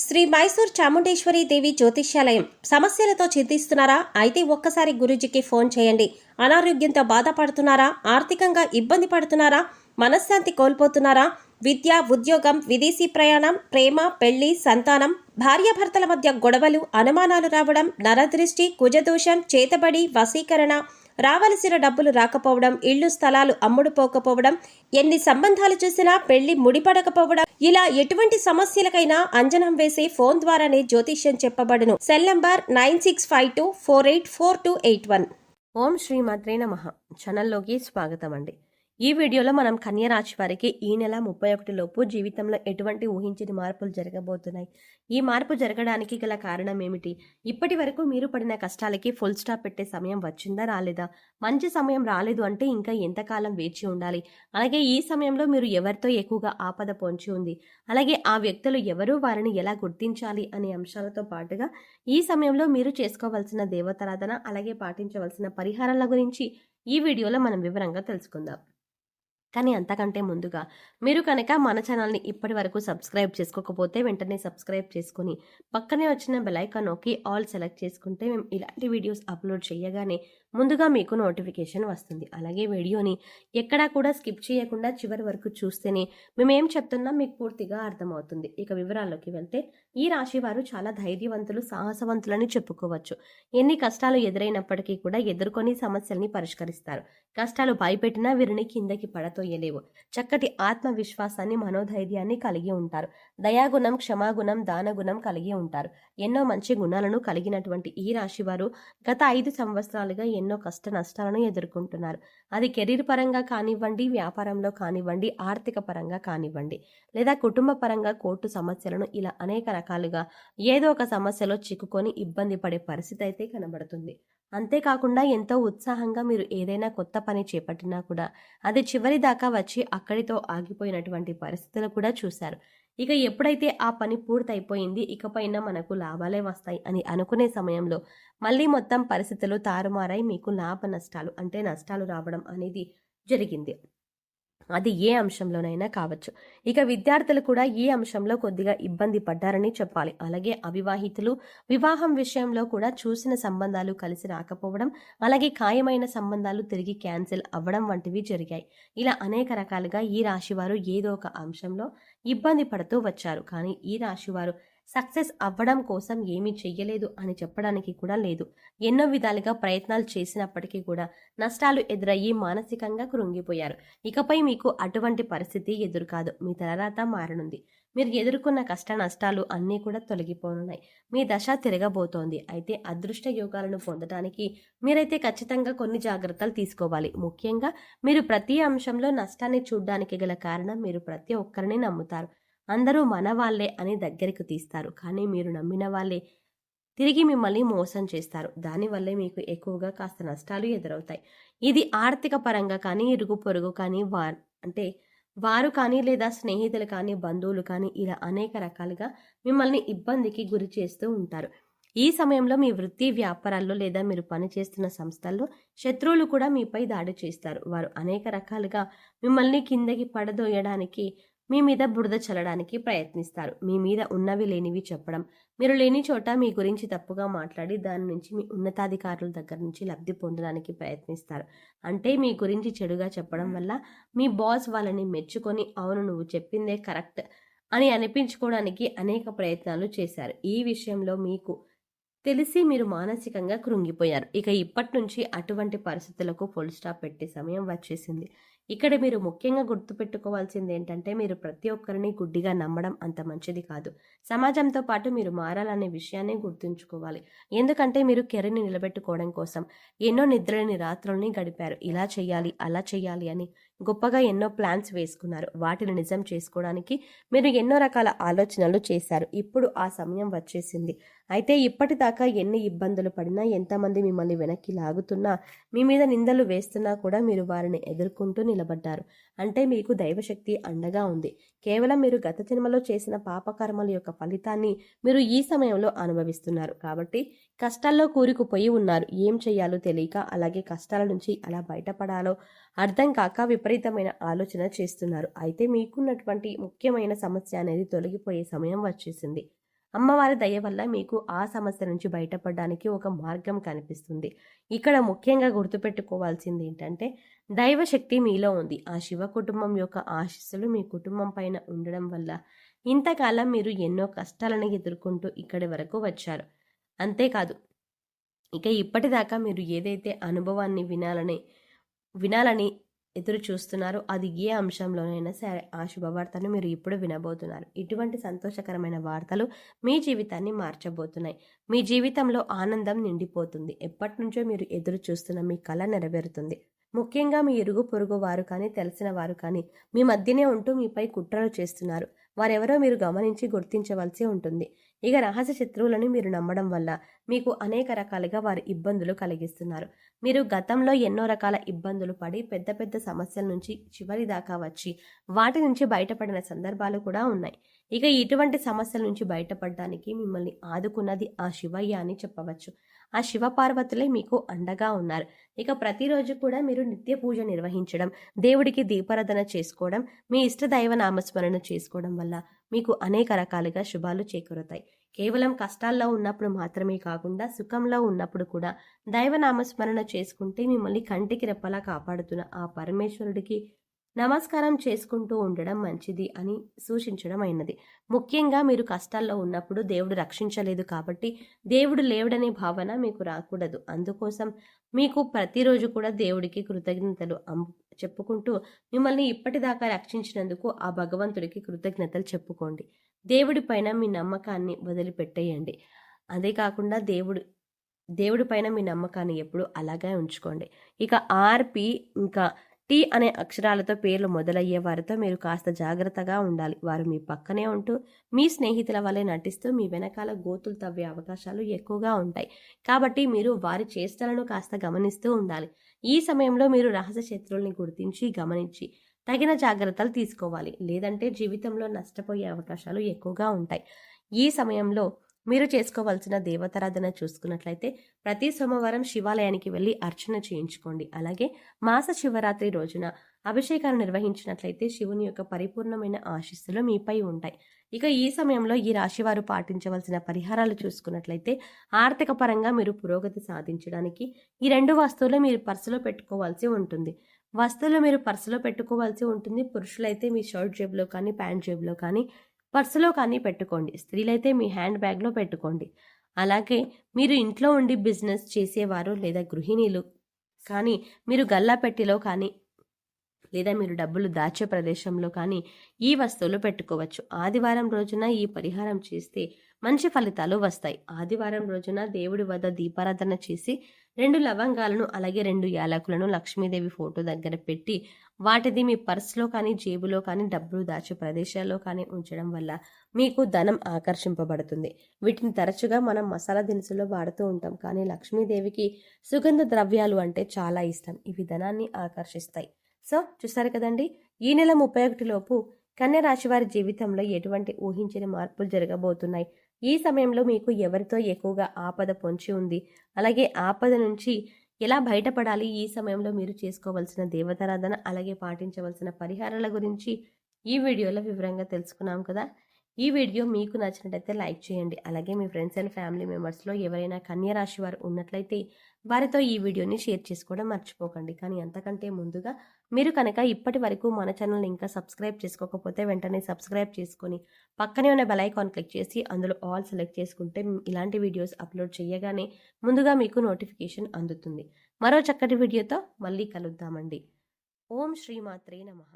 శ్రీ మైసూర్ చాముండేశ్వరి దేవి జ్యోతిష్యాలయం. సమస్యలతో చింతిస్తున్నారా? అయితే ఒక్కసారి గురూజీకి ఫోన్ చేయండి. అనారోగ్యంతో బాధపడుతున్నారా? ఆర్థికంగా ఇబ్బంది పడుతున్నారా? మనశ్శాంతి కోల్పోతున్నారా? విద్య, ఉద్యోగం, విదేశీ ప్రయాణం, ప్రేమ, పెళ్లి, సంతానం, భార్యాభర్తల మధ్య గొడవలు, అనుమానాలు రావడం, నరదృష్టి, కుజదోషం, చేతబడి, వశీకరణ, రావలసిన డబ్బులు రాకపోవడం, ఇళ్లు స్థలాలు అమ్ముడుపోకపోవడం, ఎన్ని సంబంధాలు చూసినా పెళ్లి ముడిపడకపోవడం, ఇలా ఎటువంటి సమస్యలకైనా అంజనం వేసి ఫోన్ ద్వారానే జ్యోతిష్యం చెప్పబడును. Cell number 9652484281. ఓం శ్రీ మాత్రే నమః. ఛానల్లోకి స్వాగతం అండి. ఈ వీడియోలో మనం కన్య రాశి వారికి ఈ నెల 31 లోపు జీవితంలో ఎటువంటి ఊహించని మార్పులు జరగబోతున్నాయి, ఈ మార్పు జరగడానికి గల కారణం ఏమిటి, ఇప్పటి వరకు మీరు పడిన కష్టాలకి ఫుల్ స్టాప్ పెట్టే సమయం వచ్చిందా రాలేదా, మంచి సమయం రాలేదు అంటే ఇంకా ఎంతకాలం వేచి ఉండాలి, అలాగే ఈ సమయంలో మీరు ఎవరితో ఎక్కువగా ఆపద పొంచి ఉంది, అలాగే ఆ వ్యక్తులు ఎవరు, వారిని ఎలా గుర్తించాలి అనే అంశాలతో పాటుగా ఈ సమయంలో మీరు చేసుకోవాల్సిన దేవతారాధన అలాగే పాటించవలసిన పరిహారాల గురించి ఈ వీడియోలో మనం వివరంగా తెలుసుకుందాం. కానీ అంతకంటే ముందుగా మీరు కనుక మన ఛానల్ని ఇప్పటి వరకు సబ్స్క్రైబ్ చేసుకోకపోతే వెంటనే సబ్స్క్రైబ్ చేసుకుని పక్కనే వచ్చిన బెల్ ఐకాన్ నొక్కి ఆల్ సెలెక్ట్ చేసుకుంటే మేము ఇలాంటి వీడియోస్ అప్లోడ్ చేయగానే ముందుగా మీకు నోటిఫికేషన్ వస్తుంది. అలాగే వీడియోని ఎక్కడా కూడా స్కిప్ చేయకుండా చివరి వరకు చూస్తేనే మేమేం చెప్తున్నా మీకు పూర్తిగా అర్థమవుతుంది. ఇక వివరాల్లోకి వెళ్తే ఈ రాశి వారు చాలా ధైర్యవంతులు, సాహసవంతులని చెప్పుకోవచ్చు. ఎన్ని కష్టాలు ఎదురైనప్పటికీ కూడా ఎదుర్కొని సమస్యల్ని పరిష్కరిస్తారు. కష్టాలు భయపెట్టినా వీరిని కిందకి పడతోయలేవు. చక్కటి ఆత్మవిశ్వాసాన్ని, మనోధైర్యాన్ని కలిగి ఉంటారు. దయాగుణం, క్షమాగుణం, దానగుణం కలిగి ఉంటారు. ఎన్నో మంచి గుణాలను కలిగినటువంటి ఈ రాశి వారు గత 5 సంవత్సరాలుగా ఎన్నో కష్ట నష్టాలను ఎదుర్కొంటున్నారు. అది కెరీర్ పరంగా కానివ్వండి, వ్యాపారంలో కానివ్వండి, ఆర్థిక పరంగా కానివ్వండి, లేదా కుటుంబ పరంగా కోర్టు సమస్యలను, ఇలా అనేక రకాలుగా ఏదో ఒక సమస్యలో చిక్కుకొని ఇబ్బంది పడే పరిస్థితి అయితే కనబడుతుంది. అంతేకాకుండా ఎంతో ఉత్సాహంగా మీరు ఏదైనా కొత్త పని చేపట్టినా కూడా అది చివరి దాకా వచ్చి అక్కడితో ఆగిపోయినటువంటి పరిస్థితులు కూడా చూశారు. ఇక ఎప్పుడైతే ఆ పని పూర్తయిపోయింది, ఇకపైన మనకు లాభాలే వస్తాయి అని అనుకునే సమయంలో మళ్ళీ మొత్తం పరిస్థితులు తారుమారై మీకు లాభ నష్టాలు అంటే నష్టాలు రావడం అనేది జరిగింది. అది ఏ అంశంలోనైనా కావచ్చు. ఇక విద్యార్థులు కూడా ఈ అంశంలో కొద్దిగా ఇబ్బంది పడ్డారని చెప్పాలి. అలాగే అవివాహితులు వివాహం విషయంలో కూడా చూసిన సంబంధాలు కలిసి రాకపోవడం, అలాగే ఖాయమైన సంబంధాలు తిరిగి క్యాన్సిల్ అవ్వడం వంటివి జరిగాయి. ఇలా అనేక రకాలుగా ఈ రాశివారు ఏదో ఒక అంశంలో ఇబ్బంది పడుతూ వచ్చారు. కానీ ఈ రాశివారు సక్సెస్ అవ్వడం కోసం ఏమీ చెయ్యలేదు అని చెప్పడానికి కూడా లేదు. ఎన్నో విధాలుగా ప్రయత్నాలు చేసినప్పటికీ కూడా నష్టాలు ఎదురయ్యి మానసికంగా కృంగిపోయారు. ఇకపై మీకు అటువంటి పరిస్థితి ఎదురుకాదు. మీ తలరాత మారనుంది. మీరు ఎదుర్కొన్న కష్ట నష్టాలు అన్నీ కూడా తొలగిపోనున్నాయి. మీ దశ తిరగబోతోంది. అయితే అదృష్ట యోగాలను పొందడానికి మీరైతే ఖచ్చితంగా కొన్ని జాగ్రత్తలు తీసుకోవాలి. ముఖ్యంగా మీరు ప్రతి అంశంలో నష్టాన్ని చూడ్డానికి గల కారణం మీరు ప్రతి ఒక్కరిని నమ్ముతారు. అందరూ మన వాళ్ళే అని దగ్గరికి తీస్తారు. కానీ మీరు నమ్మిన వాళ్ళే తిరిగి మిమ్మల్ని మోసం చేస్తారు. దానివల్లే మీకు ఎక్కువగా కాస్త నష్టాలు ఎదురవుతాయి. ఇది ఆర్థిక పరంగా కానీ, ఇరుగు పొరుగు కానీ, వారు కానీ, లేదా స్నేహితులు కానీ, బంధువులు కానీ, ఇలా అనేక రకాలుగా మిమ్మల్ని ఇబ్బందికి గురి చేస్తూ ఉంటారు. ఈ సమయంలో మీ వృత్తి వ్యాపారాల్లో లేదా మీరు పనిచేస్తున్న సంస్థల్లో శత్రువులు కూడా మీపై దాడి చేస్తారు. వారు అనేక రకాలుగా మిమ్మల్ని కిందకి పడదోయడానికి, మీ మీద బురద చల్లడానికి ప్రయత్నిస్తారు. మీ మీద ఉన్నవి లేనివి చెప్పడం, మీరు లేని చోట మీ గురించి తప్పుగా మాట్లాడి దాని నుంచి మీ ఉన్నతాధికారుల దగ్గర నుంచి లబ్ధి పొందడానికి ప్రయత్నిస్తారు. అంటే మీ గురించి చెడుగా చెప్పడం వల్ల మీ బాస్ వాళ్ళని మెచ్చుకొని అవును నువ్వు చెప్పిందే కరెక్ట్ అని అనిపించుకోవడానికి అనేక ప్రయత్నాలు చేశారు. ఈ విషయంలో మీకు తెలిసి మీరు మానసికంగా కృంగిపోయారు. ఇక ఇప్పటి నుంచి అటువంటి పరిస్థితులకు ఫుల్ స్టాప్ పెట్టే సమయం వచ్చేసింది. ఇక్కడ మీరు ముఖ్యంగా గుర్తుపెట్టుకోవాల్సింది ఏంటంటే, మీరు ప్రతి ఒక్కరిని గుడ్డిగా నమ్మడం అంత మంచిది కాదు. సమాజంతో పాటు మీరు మారాలనే విషయాన్ని గుర్తుంచుకోవాలి. ఎందుకంటే మీరు కెరీర్ని నిలబెట్టుకోవడం కోసం ఎన్నో నిద్రలేని రాత్రుల్ని గడిపారు. ఇలా చేయాలి, అలా చేయాలి అని గొప్పగా ఎన్నో ప్లాన్స్ వేసుకున్నారు. వాటిని నిజం చేసుకోవడానికి మీరు ఎన్నో రకాల ఆలోచనలు చేశారు. ఇప్పుడు ఆ సమయం వచ్చేసింది. అయితే ఇప్పటిదాకా ఎన్ని ఇబ్బందులు పడినా, ఎంతమంది మిమ్మల్ని వెనక్కి లాగుతున్నా, మీ మీద నిందలు వేస్తున్నా కూడా మీరు వారిని ఎదుర్కొంటూ నిలబడ్డారు. అంటే మీకు దైవశక్తి అండగా ఉంది. కేవలం మీరు గత జన్మలో చేసిన పాపకర్మల యొక్క ఫలితాన్ని మీరు ఈ సమయంలో అనుభవిస్తున్నారు. కాబట్టి కష్టాల్లో కూరుకుపోయి ఉన్నారు. ఏం చేయాలో తెలియక, అలాగే కష్టాల నుంచి ఎలా బయటపడాలో అర్థం కాక విపరీతమైన ఆలోచన చేస్తున్నారు. అయితే మీకున్నటువంటి ముఖ్యమైన సమస్య అనేది తొలగిపోయే సమయం వచ్చేసింది. అమ్మవారి దయ వల్ల మీకు ఆ సమస్య నుంచి బయటపడడానికి ఒక మార్గం కనిపిస్తుంది. ఇక్కడ ముఖ్యంగా గుర్తుపెట్టుకోవాల్సింది ఏంటంటే దైవశక్తి మీలో ఉంది. ఆ శివ కుటుంబం యొక్క ఆశీస్సులు మీ కుటుంబం పైన ఉండడం వల్ల ఇంతకాలం మీరు ఎన్నో కష్టాలను ఎదుర్కొంటూ ఇక్కడి వరకు వచ్చారు. అంతేకాదు, ఇక ఇప్పటిదాకా మీరు ఏదైతే అనుభవాన్ని వినాలని ఎదురు చూస్తున్నారో అది ఏ అంశంలోనైనా సరే ఆ శుభవార్తను మీరు ఇప్పుడు వినబోతున్నారు. ఇటువంటి సంతోషకరమైన వార్తలు మీ జీవితాన్ని మార్చబోతున్నాయి. మీ జీవితంలో ఆనందం నిండిపోతుంది. ఎప్పటి నుంచో మీరు ఎదురు చూస్తున్న మీ కల నెరవేరుతుంది. ముఖ్యంగా మీ ఇరుగు పొరుగు వారు కానీ తెలిసిన వారు కానీ మీ మధ్యనే ఉంటూ మీపై కుట్రలు చేస్తున్నారు. వారెవరో మీరు గమనించి గుర్తించవలసి ఉంటుంది. ఇక రహస్య శత్రువులను మీరు నమ్మడం వల్ల మీకు అనేక రకాలుగా వారు ఇబ్బందులు కలిగిస్తున్నారు. మీరు గతంలో ఎన్నో రకాల ఇబ్బందులు పడి పెద్ద పెద్ద సమస్యల నుంచి చివరి దాకా వచ్చి వాటి నుంచి బయటపడిన సందర్భాలు కూడా ఉన్నాయి. ఇక ఇటువంటి సమస్యల నుంచి బయటపడడానికి మిమ్మల్ని ఆదుకున్నది ఆ శివయ్య అని చెప్పవచ్చు. ఆ శివ పార్వతులే మీకు అండగా ఉన్నారు. ఇక ప్రతిరోజు కూడా మీరు నిత్య పూజ నిర్వహించడం, దేవుడికి దీపారాధన చేసుకోవడం, మీ ఇష్ట దైవ నామస్మరణ చేసుకోవడం వల్ల మీకు అనేక రకాలుగా శుభాలు చేకూరుతాయి. కేవలం కష్టాల్లో ఉన్నప్పుడు మాత్రమే కాకుండా సుఖంలో ఉన్నప్పుడు కూడా దైవనామస్మరణ చేసుకుంటే మిమ్మల్ని కంటికి రెప్పలా కాపాడుతున్న ఆ పరమేశ్వరుడికి నమస్కారం చేసుకుంటూ ఉండడం మంచిది అని సూచించడం అయినది. ముఖ్యంగా మీరు కష్టాల్లో ఉన్నప్పుడు దేవుడు రక్షించలేదు కాబట్టి దేవుడు లేవుడనే భావన మీకు రాకూడదు. అందుకోసం మీకు ప్రతిరోజు కూడా దేవుడికి కృతజ్ఞతలు చెప్పుకుంటూ మిమ్మల్ని ఇప్పటిదాకా రక్షించినందుకు ఆ భగవంతుడికి కృతజ్ఞతలు చెప్పుకోండి. దేవుడి పైన మీ నమ్మకాన్ని వదిలిపెట్టేయండి. అదే కాకుండా దేవుడి పైన మీ నమ్మకాన్ని ఎప్పుడు అలాగే ఉంచుకోండి. ఇక ఆర్పి ఇంకా టీ అనే అక్షరాలతో పేర్లు మొదలయ్యే వారితో మీరు కాస్త జాగ్రత్తగా ఉండాలి. వారు మీ పక్కనే ఉంటూ మీ స్నేహితుల వల్లే నటిస్తూ మీ వెనకాల గోతులు తవ్వే అవకాశాలు ఎక్కువగా ఉంటాయి. కాబట్టి మీరు వారి చేష్టలను కాస్త గమనిస్తూ ఉండాలి. ఈ సమయంలో మీరు రహస్య శత్రువుల్ని గుర్తించి గమనించి తగిన జాగ్రత్తలు తీసుకోవాలి. లేదంటే జీవితంలో నష్టపోయే అవకాశాలు ఎక్కువగా ఉంటాయి. ఈ సమయంలో మీరు చేసుకోవాల్సిన దేవతారాధన చూసుకున్నట్లయితే ప్రతి సోమవారం శివాలయానికి వెళ్ళి అర్చన చేయించుకోండి. అలాగే మాస శివరాత్రి రోజున అభిషేకాలు నిర్వహించినట్లయితే శివుని యొక్క పరిపూర్ణమైన ఆశీస్సులు మీపై ఉంటాయి. ఇక ఈ సమయంలో ఈ రాశి వారు పాటించవలసిన పరిహారాలు చూసుకున్నట్లయితే ఆర్థిక పరంగా మీరు పురోగతి సాధించడానికి ఈ 2 వస్తువులు మీరు పర్సులో పెట్టుకోవాల్సి ఉంటుంది. వస్తువులు మీరు పర్సులో పెట్టుకోవాల్సి ఉంటుంది. పురుషులైతే మీ షర్ట్ జేబులో కానీ ప్యాంట్ జేబులో కానీ పర్సులో కానీ పెట్టుకోండి. స్త్రీలైతే మీ హ్యాండ్ బ్యాగ్లో పెట్టుకోండి. అలాగే మీరు ఇంట్లో ఉండి బిజినెస్ చేసేవారు లేదా గృహిణీలు కానీ మీరు గల్లా పెట్టెలో కానీ లేదా మీరు డబ్బులు దాచే ప్రదేశంలో కానీ ఈ వస్తువులు పెట్టుకోవచ్చు. ఆదివారం రోజున ఈ పరిహారం చేస్తే మంచి ఫలితాలు వస్తాయి. ఆదివారం రోజున దేవుడి వద్ద దీపారాధన చేసి 2 లవంగాలను అలాగే 2 యాలకులను లక్ష్మీదేవి ఫోటో దగ్గర పెట్టి వాటిది మీ పర్సులో కానీ జేబులో కానీ డబ్బులు దాచే ప్రదేశాల్లో కానీ ఉంచడం వల్ల మీకు ధనం ఆకర్షింపబడుతుంది. వీటిని తరచుగా మనం మసాలా దినుసుల్లో వాడుతూ ఉంటాం. కానీ లక్ష్మీదేవికి సుగంధ ద్రవ్యాలు అంటే చాలా ఇష్టం. ఇవి ధనాన్ని ఆకర్షిస్తాయి. సో చూసారు కదండి, ఈ నెల 31 లోపు కన్య రాశి వారి జీవితంలో ఎటువంటి ఊహించని మార్పులు జరగబోతున్నాయి. ఈ సమయంలో మీకు ఎవరితో ఎక్కువగా ఆపద పొంచి ఉంది, అలాగే ఆపద నుంచి ఎలా బయటపడాలి, ఈ సమయంలో మీరు చేసుకోవాల్సిన దేవతారాధన అలాగే పాటించవలసిన పరిహారాల గురించి ఈ వీడియోలో వివరంగా తెలుసుకున్నాం కదా. ఈ వీడియో మీకు నచ్చినట్లయితే లైక్ చేయండి. అలాగే మీ ఫ్రెండ్స్ అండ్ ఫ్యామిలీ మెంబర్స్లో ఎవరైనా కన్య రాశి వారు ఉన్నట్లయితే వారితో ఈ వీడియోని షేర్ చేసుకోవడం మర్చిపోకండి. కానీ అంతకంటే ముందుగా మీరు కనుక ఇప్పటి వరకు మన ఛానల్ని ఇంకా సబ్స్క్రైబ్ చేసుకోకపోతే వెంటనే సబ్స్క్రైబ్ చేసుకొని పక్కనే ఉన్న బెల్ ఐకాన్ క్లిక్ చేసి అందులో ఆల్ సెలెక్ట్ చేసుకుంటే ఇలాంటి వీడియోస్ అప్లోడ్ చేయగానే ముందుగా మీకు నోటిఫికేషన్ అందుతుంది. మరో చక్కటి వీడియోతో మళ్ళీ కలుద్దామండి. ఓం శ్రీమాత్రే నమః.